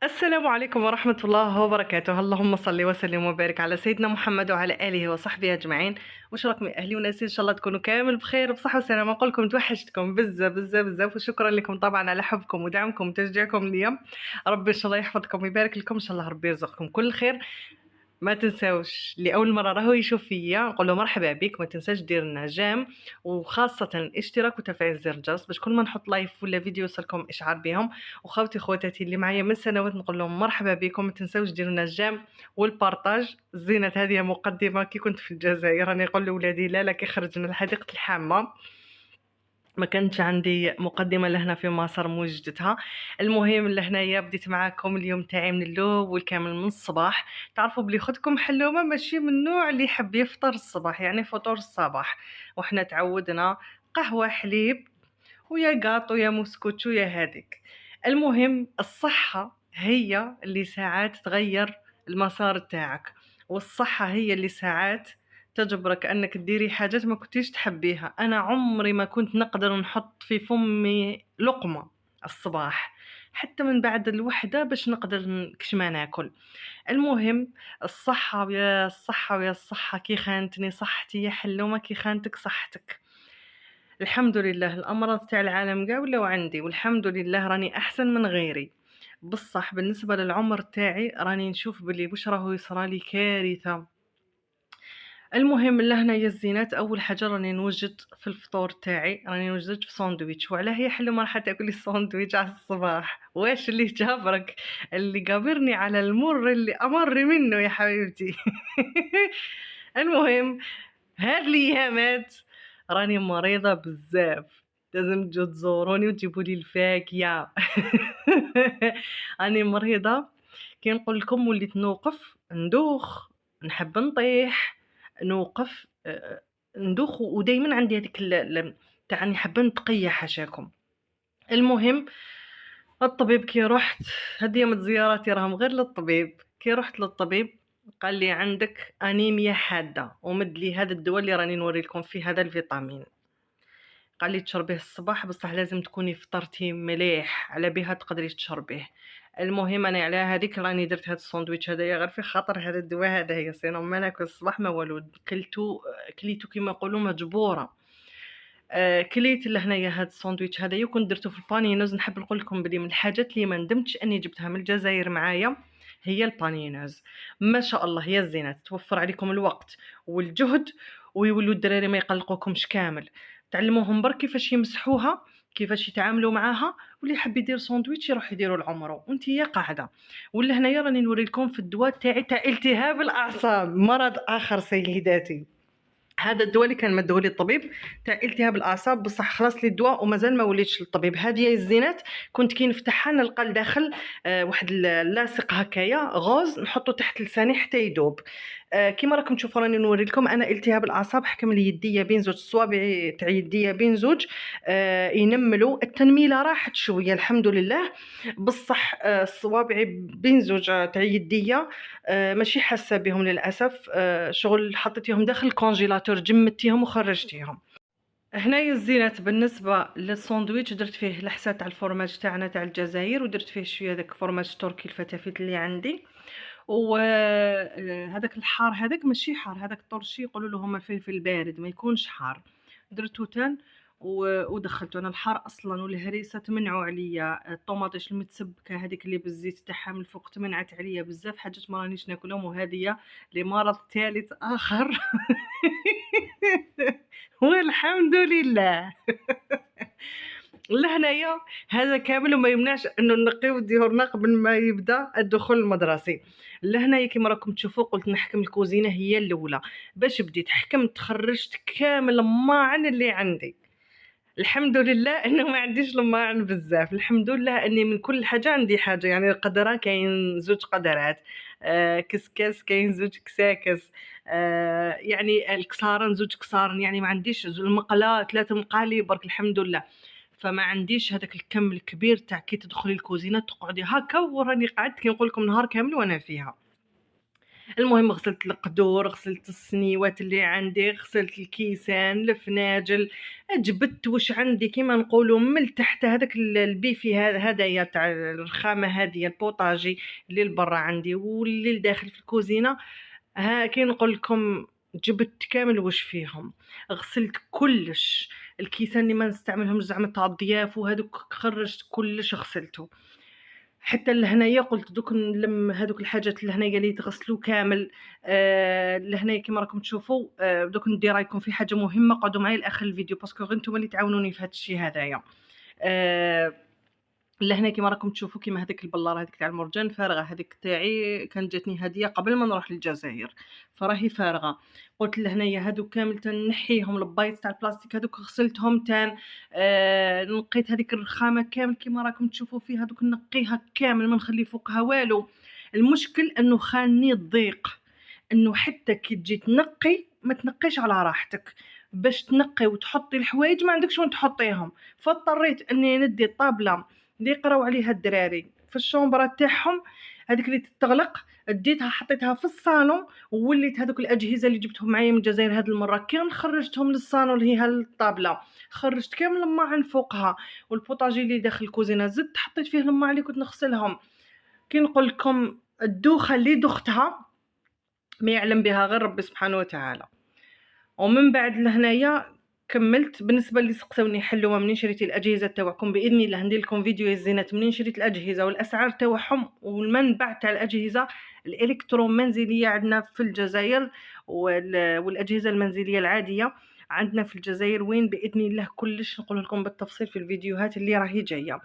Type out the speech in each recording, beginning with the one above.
السلام عليكم ورحمة الله وبركاته. اللهم صل وسلم وبارك على سيدنا محمد وعلى آله وصحبه أجمعين. واش راكم يا أهلي وناسي؟ إن شاء الله تكونوا كامل بخير بصحة وسلامة. نقول لكم توحشتكم بزاف بزاف بزاف، وشكرا لكم طبعا على حبكم ودعمكم وتشجيعكم ليا. ربي إن شاء الله يحفظكم ويبارك لكم، إن شاء الله ربي يرزقكم كل خير. ما تنساوش اللي اول مره راهو يشوف فيا نقول له مرحبا بك، ما تنساش دير لنا جيم وخاصه الاشتراك وتفعيل زر الجرس باش كل ما نحط لايف ولا فيديو يوصلكم اشعار بهم. وخاوتي خواتاتي اللي معايا من سنوات نقول لهم مرحبا بكم، ما تنساوش ديروا لنا جيم والبارطاج. الزينات هذه مقدمه، كي كنت في الجزائر راني نقول لولادي لا لا كي خرجنا لحديقه الحامه ما كانتش عندي مقدمة لهنا في مصر موجدتها. المهم لهنايا بديت معاكم اليوم تاعي من الاول كامل من الصباح. تعرفوا بلي خدكم حلومة ماشي من النوع اللي يحب يفطر الصباح، يعني فطور الصباح، وحنا تعودنا قهوة حليب ويا قاطو يا موسكوتشو يا هذيك. المهم الصحة هي اللي ساعات تغير المسار تاعك، والصحة هي اللي ساعات تجبرك انك تديري حاجات ما كنتيش تحبيها. انا عمري ما كنت نقدر نحط في فمي لقمة الصباح حتى من بعد الوحدة باش نقدر كش ما ناكل. المهم الصحة ويا الصحة ويا الصحة، كي خانتني صحتي يا حلومة كي خانتك صحتك. الحمد لله الأمراض تاع العالم قاع ولاو عندي، والحمد لله راني أحسن من غيري. بصح بالنسبة للعمر تاعي راني نشوف بلي واش راهو يصرالي كارثة. المهم لهنايا الزينات، أول حاجة راني نوجد في الفطور تاعي، راني وجدت في ساندويتش. وعلاه هي حلو ما راح تاكلي الساندويتش على الصباح؟ واش اللي جابرك؟ اللي قابرني على المر اللي أمر منه يا حبيبتي. المهم هاد الايامات راني مريضة بزاف، لازم تجو تزوروني وتجيبوا لي الفاكهة. راني مريضة، كي نقول لكم وليت نوقف ندوخ، نحب نطيح، نوقف ندوخ، ودايما عندي هذيك تاع اني حابه نتقيا حاشاكم. المهم الطبيب كي رحت، هدية زياراتي راهم غير للطبيب. كي رحت للطبيب قال لي عندك انيميا حاده، ومد لي هذا الدواء اللي راني نوري لكم فيه، هذا الفيتامين. قال لي تشربيه الصباح، بصح لازم تكوني فطرتي مليح على بها تقدري تشربيه. المهم انا على هذيك راني درت هذا الساندويتش هذايا غير في خاطر هذا الدواء هذايا، سينو ما ناكل الصباح ما والو. كليتو كيما يقولوا مجبوره. كليت لهنايا هاد الساندويتش هذايا وكنت درتو في البانينوز. نحب نقول لكم بلي من الحاجات اللي ما ندمتش اني جبتها من الجزائر معايا هي البانينوز. ما شاء الله يا الزينات، توفر عليكم الوقت والجهد، ويولوا الدراري ما يقلقوكمش كامل. تعلموهم برك كيفاش يمسحوها، كيفاش يتعاملوا معاها، واللي يحب يدير ساندويتش يروح يديروا لعمره وانتي قاعده. ولا هنايا راني نوري لكم في الدواء تاعي تاع التهاب الاعصاب، مرض اخر سيداتي. هذا الدواء اللي كان مدهولي الطبيب تاع التهاب الاعصاب، بصح خلاص لي الدواء ومازال ما وليتش للطبيب. هذه الزينات كنت كي نفتحها نلقى لداخل واحد اللاصق هكايا غوز نحطه تحت لساني حتى يذوب. كيما راكم تشوفوا راني نوري لكم انا التهاب الاعصاب حكم لي يديا بين زوج الصوابع تاع يديا بين زوج ينملوا. التنميله راحت شويه الحمد لله، بصح الصوابع بين زوج تاع يديا ماشي حاسه بهم للاسف. شغل حطيتيهم داخل الكونجيلاتور، جمدتيهم وخرجتيهم. هنايا الزينات بالنسبه للساندويتش درت فيه الحسا تاع الفورماج تاعنا تاع الجزائر، ودرت فيه شويه داك فورماج تركي الفتافيت اللي عندي. وهذاك الحار هذاك ماشي حار، هذاك الطرشي يقولوا له هما الفلفل البارد ما يكونش حار. درتو تان ودخلته. انا الحار اصلا والهريسه تمنعوا عليا. الطوماطيش المتسبكه هذيك اللي بالزيت تاعها من الفوق تمنعت عليا بزاف حاجات ما رانيش ناكلهم، وهذه لمرض ثالث اخر. والحمد لله. لهنايا هذا كامل وما يمنعش انه نقيو ديورنا قبل ما يبدا الدخول المدرسي. لهنايا كيما راكم تشوفوا قلت نحكم الكوزينه هي الاولى. باش بديت حكمت خرجت كامل الماعن اللي عندي. الحمد لله انه ما عنديش الماعن بزاف، الحمد لله اني من كل حاجه عندي حاجه. يعني القدره كاين زوج قدرات، كسكاس كاين زوج كساكس، يعني الكسارن زوج كسارن، يعني ما عنديش المقله 3 مقالي برك الحمد لله. فما عنديش هذاك الكم الكبير تاع كي تدخلي الكوزينه تقعدي هكا، وراني قعدت كي نقول لكم نهار كامل وانا فيها. المهم غسلت القدور، غسلت السنيوات اللي عندي، غسلت الكيسان، الفناجل، جبدت واش عندي كيما نقولوا من تحت هذاك البيفي هدايا تاع الرخامة هادية البوطاجي اللي لبرا عندي واللي لداخل في الكوزينة. كي نقول لكم جبت كامل واش فيهم، غسلت كلش، الكيسان اللي ما نستعملهمش زعما تاع الضياف وهذوك خرجت كلش غسلته. حتى لهنايا قلت دوك نلم هذوك الحاجات لهنايا اللي يتغسلوا كامل. لهنايا كيما راكم تشوفوا. دوك ندي رايكم في حاجه مهمه، قعدوا معايا لاخر الفيديو باسكو غير نتوما اللي تعاونوني في هذا الشيء هذايا. لهنا كيما راكم تشوفوا كيما هذيك البلاره هذيك تاع المرجان فارغه، هذيك تاعي كانت جاتني هديه قبل ما نروح للجزائر فراهي فارغه. قلت لهنايا هادو كامل تنحيهم البايط تاع البلاستيك هذوك غسلتهم نقيت هذيك الرخامه كامل كيما راكم تشوفوا فيها هذوك نقيها كامل ما نخلي فوقها والو. المشكل انه خاني الضيق، انه حتى كي تجي تنقي ما تنقيش على راحتك، باش تنقي وتحطي الحوايج ما عندكش وين تحطيهم. فاضطريت اني ندي الطابله اللي يقراو عليها الدراري في الشومبره تاعهم، هذيك اللي تتغلق، ديتها حطيتها في الصالون، ووليت هذوك الاجهزه اللي جبتهم معايا من الجزائر هذه المره كان خرجتهم للصالون اللي هي الطابله، خرجت كامل الماعن فوقها، والبوطاجي اللي داخل الكوزينه زدت حطيت فيه الماعن اللي كنت نغسلهم. كي نقول لكم الدوخه اللي دختها ما يعلم بها غير ربي سبحانه وتعالى. ومن بعد لهنايا كملت. بالنسبه اللي سقسوني حلوه منين شريتي الاجهزه تاعكم، باذن الله ندير لكم فيديو الزينات منين شريت الاجهزه والاسعار تاعهم والمنبع تاع الاجهزه الالكترومنزليه عندنا في الجزائر، والاجهزه المنزليه العاديه عندنا في الجزائر وين، باذن الله كلش نقول لكم بالتفصيل في الفيديوهات اللي راهي جايه.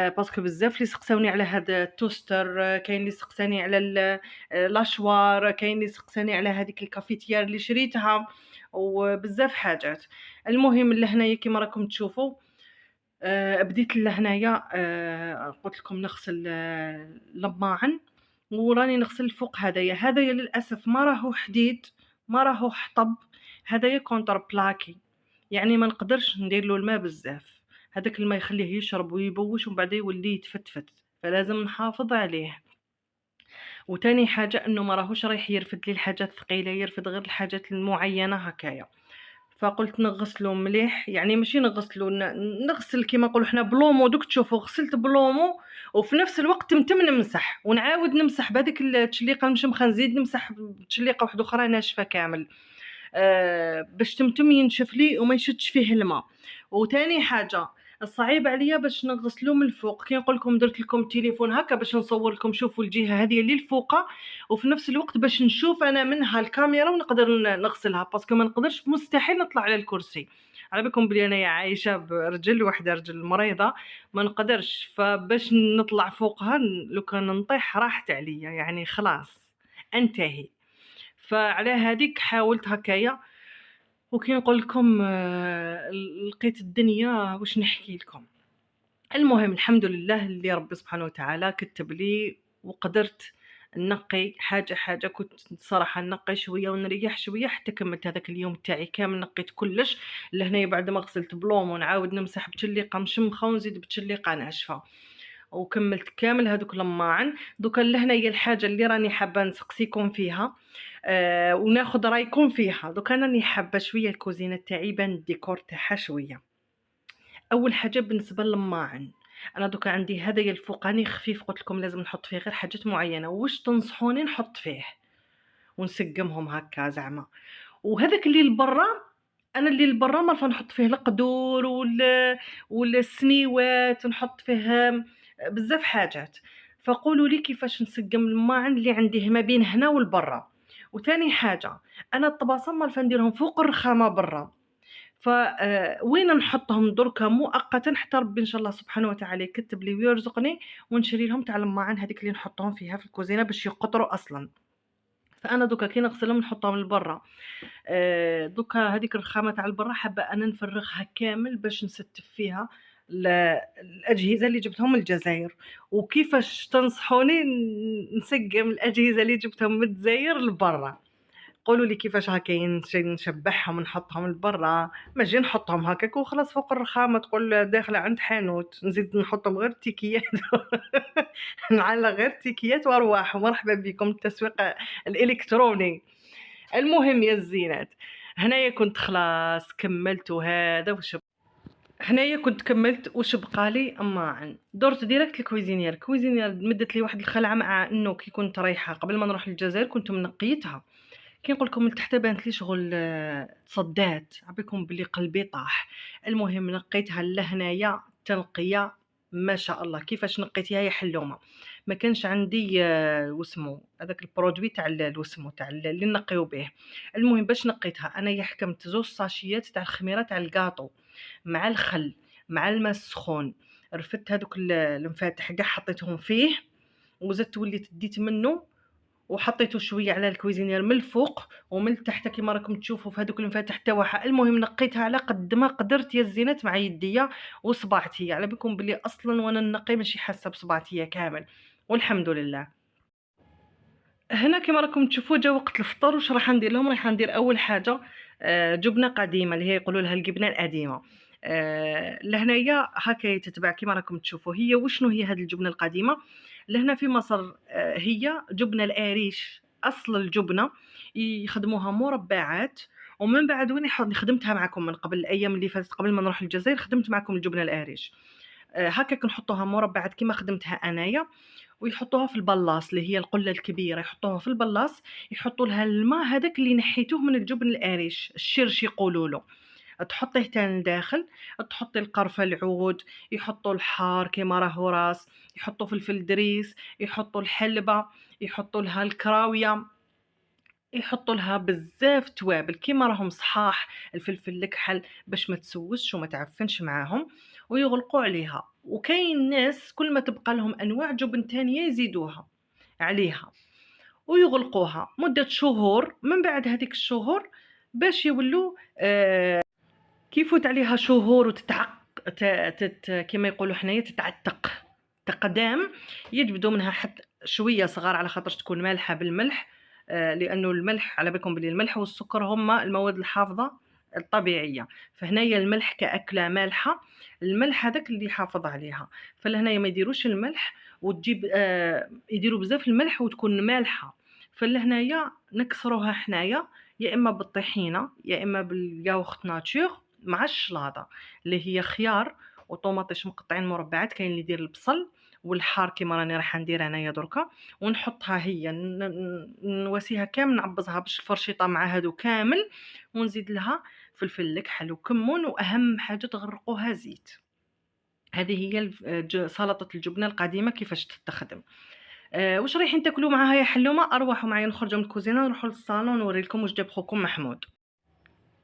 باسكو بزاف اللي سقساوني على هذا التوستر، كاين اللي سقساني على لاشوار، كاين اللي سقساني على هذيك الكافيتيير اللي شريتها وبزاف حاجات. المهم لهنايا كيما راكم تشوفوا بديت لهنايا قلت لكم نغسل لماعن، وراني نغسل الفوق هدايا للاسف ما راهو حديد ما راهو حطب، هدايا كونتر بلاكي، يعني ما نقدرش ندير له الماء بزاف، هذاك الماء يخليه يشرب ويبوش ومن بعد يولي يتفتفت، فلازم نحافظ عليه. وتاني حاجه انه ما راهوش رايح يرفد لي الحاجات الثقيله، يرفد غير الحاجات المعينه هكايا. فقلت نغسلو مليح، يعني ماشي نغسلو نغسل كيما نقولوا حنا بلومو، دوك تشوفوا غسلت بلومو وفي نفس الوقت تمتم نمسح ونعاود نمسح بهذيك التشليقه المشمخه، نزيد نمسح بتشليقه واحده اخرى ناشفه كامل باش تمتم ينشف لي وما يشدش فيه الماء. وتاني حاجه الصعيب عليا باش نغسلو من الفوق، كي نقول لكم درت لكم تليفون هكا باش نصور لكم شوفوا الجهه هذه اللي الفوقه، وفي نفس الوقت باش نشوف انا منها الكاميرا ونقدر نغسلها، باسكو ما نقدرش مستحيل نطلع على الكرسي، على بالكم بلي انايا عايشه برجل وحده رجل مريضه ما نقدرش، فباش نطلع فوقها لو كان نطيح راحت عليا يعني خلاص انتهي. فعلى هذيك حاولت هكايا، وكي نقول لكم لقيت الدنيا واش نحكي لكم. المهم الحمد لله اللي ربي سبحانه وتعالى كتب لي وقدرت نقي حاجه، كنت صراحه نقي شويه ونريح شويه حتى كملت هذاك اليوم تاعي كامل، نقيت كلش. لهنا بعد ما غسلت بلوم ونعاود نمسح بتشليقه مشمخه ونزيد بتشليقه ناشفه، وكملت كامل هذوك لماعن. دوكا لهنايا الحاجه اللي راني حابه نسقسيكم فيها وناخذ رايكم فيها. دوكا راني حابه شويه الكوزينه تاعي بان الديكور تاعها شويه. اول حاجه بالنسبه للماعن، انا دوكا عندي هذايا الفوقاني خفيف، قلت لكم لازم نحط فيه غير حاجات معينه، واش تنصحوني نحط فيه ونسقمهم هكا زعما. وهذاك اللي لبرا، انا اللي لبرا ما نحط فيه القدور والسنيوات، نحط فيه بزاف حاجات، فقولوا لي كيفاش نسقم الماعن اللي عندي ما بين هنا والبرا. وثاني حاجه انا الطباسم ما نديرهم فوق الرخامه برا، وين نحطهم دركا مؤقتا حتى ربي ان شاء الله سبحانه وتعالى يكتب لي ويرزقني ونشري لهم تاع الماعن هذيك اللي نحطهم فيها في الكوزينه باش يقطروا اصلا. فانا دوكا كي نغسلهم نحطهم لبرا. دوكا هذيك الرخامه تاع البرا حابه انا نفرغها كامل باش نستف فيها الاجهزه اللي جبتهم من الجزائر. وكيفاش تنصحوني نسقم الاجهزه اللي جبتهم من الجزائر لبرا؟ قولوا لي كيفاش هكاين نشبعهم ونحطهم لبرا، ماجي نحطهم هكاك وخلاص فوق الرخامة تقول داخلة عند حانوت، نزيد نحطهم غير تيكيات نعلق غير تيكيات وارواح ومرحبا بكم التسويق الالكتروني. المهم يا الزينات، هنايا كنت خلاص كملت وهذا هنايا كنت كملت وش بقالي اما درت ديريكت الكويزينير مدت لي واحد الخلعه، مع انه كي كنت رايحه قبل ما نروح للجزائر كنت منقيتها. كي نقول لكم من تحت بانت لي شغل تصدات عبيكم بلي قلبي طاح. المهم نقيتها لهنايا تنقيه ما شاء الله. كيفاش نقيتيها يا حلومه؟ ما كانش عندي واسمو هذاك البرودوي تاع الوسمو تاع اللي نقيو به. المهم باش نقيتها انا حكمت 2 ساشيات تاع الخميره تاع الكاطو مع الخل مع الماء السخون، رفدت هذوك المفاتح كاع حطيتهم فيه، وزدت وليت ديت منه وحطيته شويه على الكويزينير من الفوق ومن التحت كيما راكم تشوفوا في هذوك المفاتح تاعها. المهم نقيتها على قد ما قدرت يا الزينات مع يديا وصبعتي، على بالكم بلي اصلا وانا نقي ماشي حاسه بصبعتي كامل، والحمد لله. هنا كيما راكم تشوفوا جا وقت الفطور. واش راح ندير لهم؟ راح ندير اول حاجه جبنه قديمه اللي هي يقولوا لها الجبنه القديمه. لهنايا هكا تتباع كيما راكم تشوفوا. هي وشنو هي هذه الجبنه القديمه؟ لهنا في مصر هي جبنه القريش، اصل الجبنه يخدموها مربعات، ومن بعد وين خدمتها معكم من قبل الايام اللي فاتت قبل ما نروح للجزائر، خدمت معكم الجبنه القريش. هكا كنحطوها مربعات كيما خدمتها انايا، ويحطوها في البلاص اللي هي القله الكبيره، يحطوها في البلاص، يحطوا لها الماء هذاك اللي نحيتوه من الجبن القريش، الشرش يقولوا له، تحطيه تاني لداخل، تحطي القرفه العود، يحطوا الحار كيما راهو راس، يحطوا فلفل دريس، يحطوا الحلبه، يحطوا لها الكراويه، يحطوا لها بزاف توابل كيما راهم صحاح، الفلفل الكحل باش ما تسوسش وما تعفنش معاهم، ويغلقوا عليها. وكاين ناس كل ما تبقى لهم انواع جبن تانية يزيدوها عليها ويغلقوها مدة شهور. من بعد هذيك الشهور باش يولوا كيفوت عليها شهور وتتعق كما يقولوا حنايا تتعتق تقدام، يجبدوا منها حتى شويه صغار على خاطر تكون مالحه بالملح، لانه الملح على بالكم بلي الملح والسكر هما المواد الحافظه الطبيعيه، فهنايا الملح كاكله مالحه، الملح هذاك اللي يحافظ عليها. فلهنايا ما يديروش الملح وتجيب يديروا بزاف الملح وتكون مالحه. فلهنايا نكسروها حنايا يا اما بالطحينه يا اما بالياوخت ناتور مع الشلاضه اللي هي خيار وطوماطيش مقطعين مربعات. كاين اللي يدير البصل والحار كيما راني راح ندير انايا دركا، ونحطها هي نواسيها كامل، نعبزها باش الفرشيطه مع هادو كامل، ونزيد لها فلفل الكحل وكمون، واهم حاجه تغرقوها زيت. هذه هي سلطه الجبنه القديمه كيفاش تستخدم. واش رايحين تاكلوا معاها يا حلومه؟ اروحوا معايا نخرجوا من الكوزينه ونروحوا للصالون نوري لكم واش جاب خوكم محمود.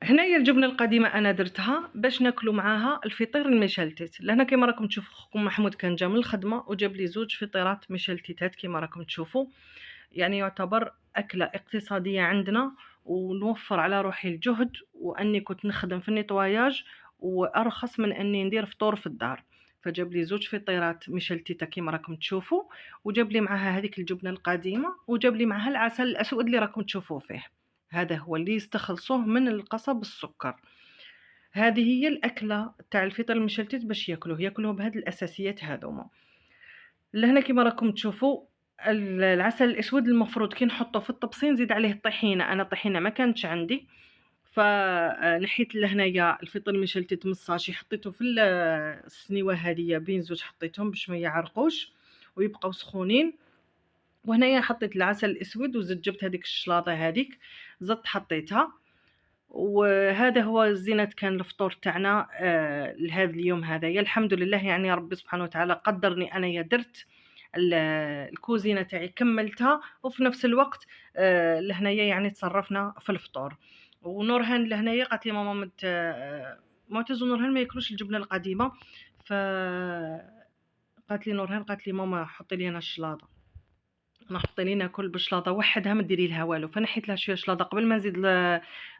هنايا الجبنه القديمه انا درتها باش ناكلوا معاها الفطير المشلتت. لهنا كيما راكم تشوفوا خوكم محمود كان جا من الخدمه وجاب لي 2 فطيرات مشلتتات كيما راكم تشوفوا، يعني يعتبر اكله اقتصاديه عندنا ونوفر على روحي الجهد، واني كنت نخدم في النيطواياج وارخص من اني ندير فطور في الدار. فجاب لي 2 فطيرات مشلتته كيما راكم تشوفوا، وجاب لي معها هذيك الجبنه القديمه، وجاب لي معها العسل الاسود اللي راكم تشوفوه فيه، هذا هو اللي يستخلصوه من القصب السكر. هذه هي الاكله تاع الفطر المشلتت باش ياكلوه بهذه الاساسيات هذوما. لهنا كيما راكم تشوفوا العسل الاسود المفروض كي نحطه في الطبسين نزيد عليه الطحينه. انا الطحينه ما كانتش عندي، فنحيت لهنايا الفطر المشلتت من الساشي، حطيته في السنيوه هذه بين زوج، حطيتهم باش ما يعرقوش ويبقاو سخونين. وهنايا حطيت العسل الاسود وزدت جبت هذيك الشلاطه هذيك زدت حطيتها. وهذا هو الزينات كان الفطور تاعنا لهذا اليوم هذايا. الحمد لله يعني ربي سبحانه وتعالى قدرني انا درت الكوزينه تاعي كملتها، وفي نفس الوقت لهنايا يعني تصرفنا في الفطور. ونورهان لهنايا قالت لي ماما معتز ونورهان ما ياكلوش الجبنه القديمه، ف قالت لي نورهان قالت لي ماما حطي لي انا الشلاضه، نحط لي ناكل بالشلاضه وحدها ما ديري لها والو. فنحيت لها شويه شلاضه قبل ما نزيد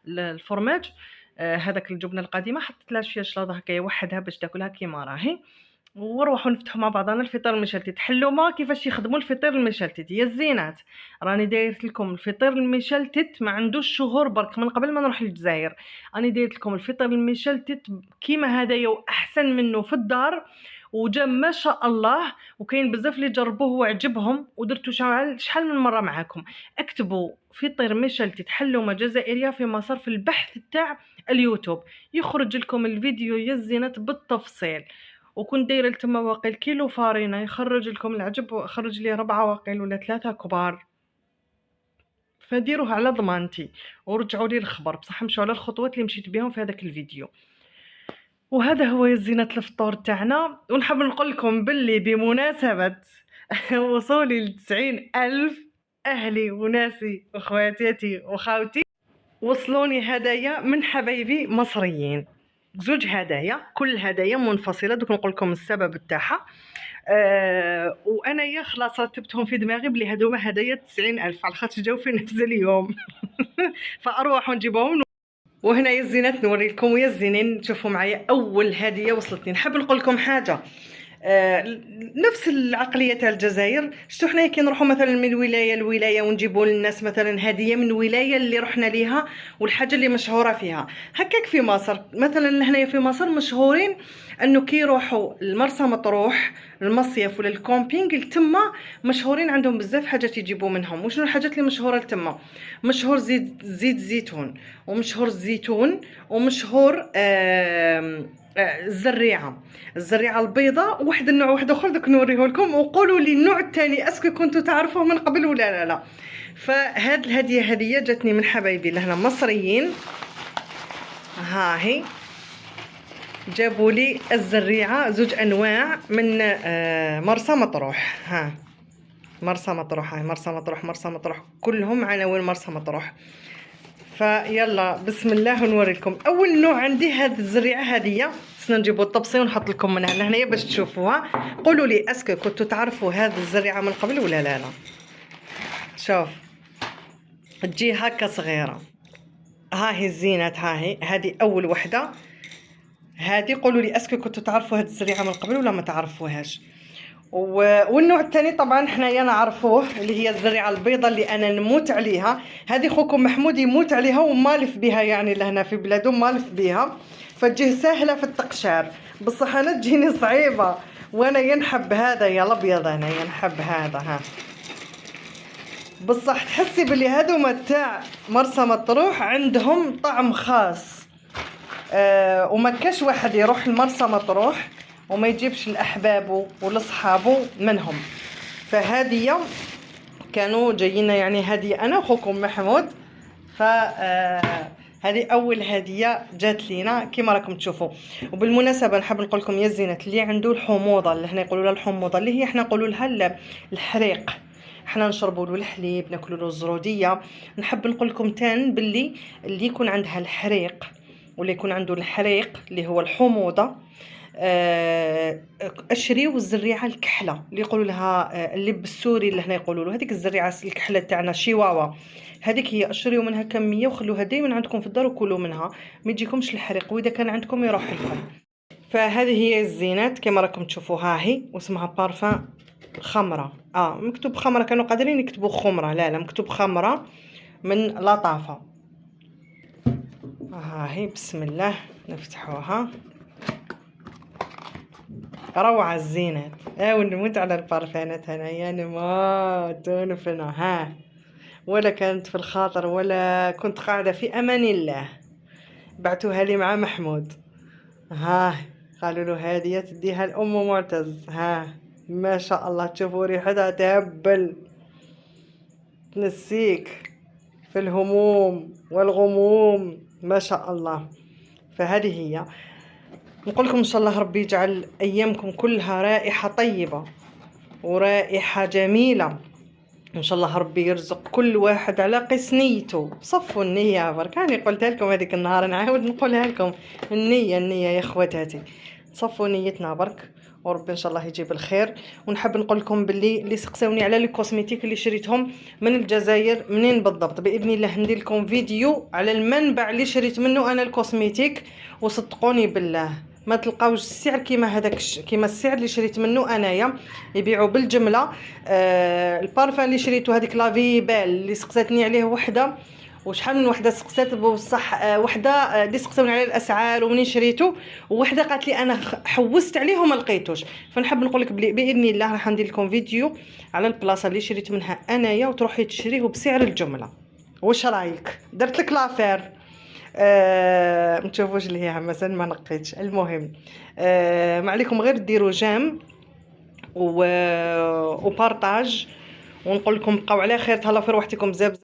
الفرماج هذاك الجبنه القديمه، حطيت لها شويه شلاضه هكايا وحدها باش تاكلها كيما راهي. ونروحوا نفتحوا مع بعضنا الفطير المشلتت. حلومه كيفاش يخدموا الفطير المشلتت يا الزينات. راني دايرت لكم الفطير المشلتت ما عندوش شهور برك من قبل ما نروح للجزائر. راني دايرت لكم الفطير المشلتت كيما هدايا واحسن منه في الدار، وجا ما شاء الله. وكاين بزاف اللي جربوه وعجبهم، ودرتو شحال من مره معاكم. اكتبوا فطير مشلتت حلومه جزائريه في مسار في البحث تاع اليوتيوب، يخرج لكم الفيديو يا الزينات بالتفصيل. وكنت دايره لتما واقيل كيلو فارينه يخرج لكم العجب، وخرج لي 4 واقيل ولا 3 كبار. فديروه على ضمانتي ورجعوا لي الخبر، بصح مشوا على الخطوات اللي مشيت بهم في هذاك الفيديو. وهذا هو يا زينات الفطور تاعنا. ونحب نقول لكم باللي بمناسبه وصولي ل 90,000 اهلي وناسي وخواتاتي وخاوتي، وصلوني هدايا من حبايبي مصريين. زوج هدايا، كل هدايا منفصله. دوك نقول لكم السبب تاعها. وانايا خلاص رتبتهم في دماغي بلي هذوما هدايا 90,000 على خاطر جاو في نفس اليوم. فاروحوا نجيبهم. وهنا يا الزينات نوري لكم ويا الزينين تشوفوا معايا اول هديه وصلتني. نحب نقول لكم حاجه، نفس العقليه تاع الجزائر. شتو حنايا كي نروحوا مثلا من ولايه لولايه ونجيبوا للناس مثلا هديه من الولايه اللي رحنا ليها والحاجه اللي مشهوره فيها. هكاك في مصر مثلا، هنايا في مصر مشهورين انه كي يروحوا المرسى مطروح المصيف ولا الكومبينغ لتما، مشهورين عندهم بزاف حاجات يجيبوا منهم. وشنو الحاجات اللي مشهوره لتما؟ مشهور زيت زيتون، ومشهور الزيتون، ومشهور الزريعه البيضاء، واحد النوع واحد اخر دوك نوريه لكم. وقولوا لي النوع الثاني اسكو كنتوا تعرفوه من قبل ولا لا. فهاد الهديه هديه جاتني من حبايبي لهنا مصريين. ها هي جابوا لي الزريعه زوج انواع من مرسى مطروح. ها مرسى مطروح، هاي مرسى مطروح كلهم عناوين مرسى مطروح. فيلا بسم الله نوري لكم. اول نوع عندي هاد الزريعه هذه، خصنا نجيبوا الطبسي ونحط لكم منها لهنايا باش تشوفوها. قولوا لي اسكو كنتوا تعرفوا هاد الزريعه من قبل ولا لا. شوف تجي هكا صغيره. ها هي الزينات، ها هي هذه اول وحده. هذه قولوا لي اسكو كنتوا تعرفوا هاد الزريعه من قبل ولا ما تعرفوهاش. والنوع الثاني طبعا حنايا نعرفوه اللي هي الزريعه البيضاء اللي انا نموت عليها. هذه خوكم محمود يموت عليها ومالف بها، يعني لهنا في بلادو مالف بها، فتجيه سهله في التقشار. بصح انا تجيني صعيبه، وانا ينحب هذا يا الابيض، انا ينحب هذا. ها بصح تحسي بلي هذوما تاع مرسى مطروح عندهم طعم خاص. وما كاش واحد يروح لمرسى مطروح وما يجيبش الاحبابه ولاصحابه منهم. فهذه كانوا جايين يعني هديه انا وخوكم محمود. هذه اول هديه جات لينا كما راكم تشوفوا. وبالمناسبه نحب نقول لكم يا الزينات اللي عنده الحموضه، اللي هنا يقولوا لها الحموضه، اللي هي احنا نقولوا لها الحريق، احنا نشربوا له الحليب ناكلوا له الزروديه. نحب نقول لكم تان باللي اللي يكون عندها الحريق واللي يكون عنده الحريق اللي هو الحموضه، اشريو الزريعه الكحله اللي يقولوا لها اللب السوري، اللي هنا يقولوا له هذيك الزريعه الكحله تاعنا شيواوا. هذيك هي اشريو منها كميه وخلوها دائما عندكم في الدار وكلوا منها، ما يجيكمش الحريق، واذا كان عندكم يروح لكم. فهذه هي الزينات كما راكم تشوفوا. ها هي واسمها بارفان خمره. مكتوب خمره، كانوا قادرين يكتبوا خمره، لا مكتوب خمره من لطافه. ها هي بسم الله نفتحوها. روعة الزينات. ونموت على البارفانات هنايا، نموت ونفنى. ها ولا كانت في الخاطر ولا كنت قاعدة في أمان الله، بعتوها لي مع محمود. ها قالوا له هذه تديها الأم معتز. ها ما شاء الله تشوفوا ريحتها تهبل، تنسيك في الهموم والغموم ما شاء الله. فهذه هي. نقول لكم ان شاء الله ربي يجعل ايامكم كلها رائحه طيبه ورائحه جميله. ان شاء الله ربي يرزق كل واحد على قيس نيته. صفوا النيه برك، انا قلتها لكم هذيك النهار نعاود نقولها لكم. النيه يا خواتاتي، صفوا نيتنا برك وربي ان شاء الله يجيب الخير. ونحب نقول لكم باللي اللي سقساوني على لي كوسميتيك اللي شريتهم من الجزائر منين بالضبط، باذن الله ندير لكم فيديو على المنبع اللي شريت منه انا الكوسميتيك. وصدقوني بالله ما تلقاوش السعر كيما هذاك كيما السعر اللي شريت منه انايا، يبيعوا بالجمله. البارفان اللي شريته هذيك لافي بال اللي سقساتني عليه وحده، وشحال من وحده سقسات بصح، وحده اللي سقسوني على الاسعار ومنين شريته، ووحده قالت لي انا حوست عليه وما لقيتوش. فنحب نقول لك باذن الله راح ندير لكم فيديو على البلاصه اللي شريت منها انايا وتروحي تشريه بسعر الجمله. واش رايك؟ درت لك لافير. ما تشوفوش اللي هي مازال ما نقيتش. المهم ما عليكم غير ديروا جيم وبارطاج، ونقول لكم بقاو على خير. تهلاو في روحتكم بزاف.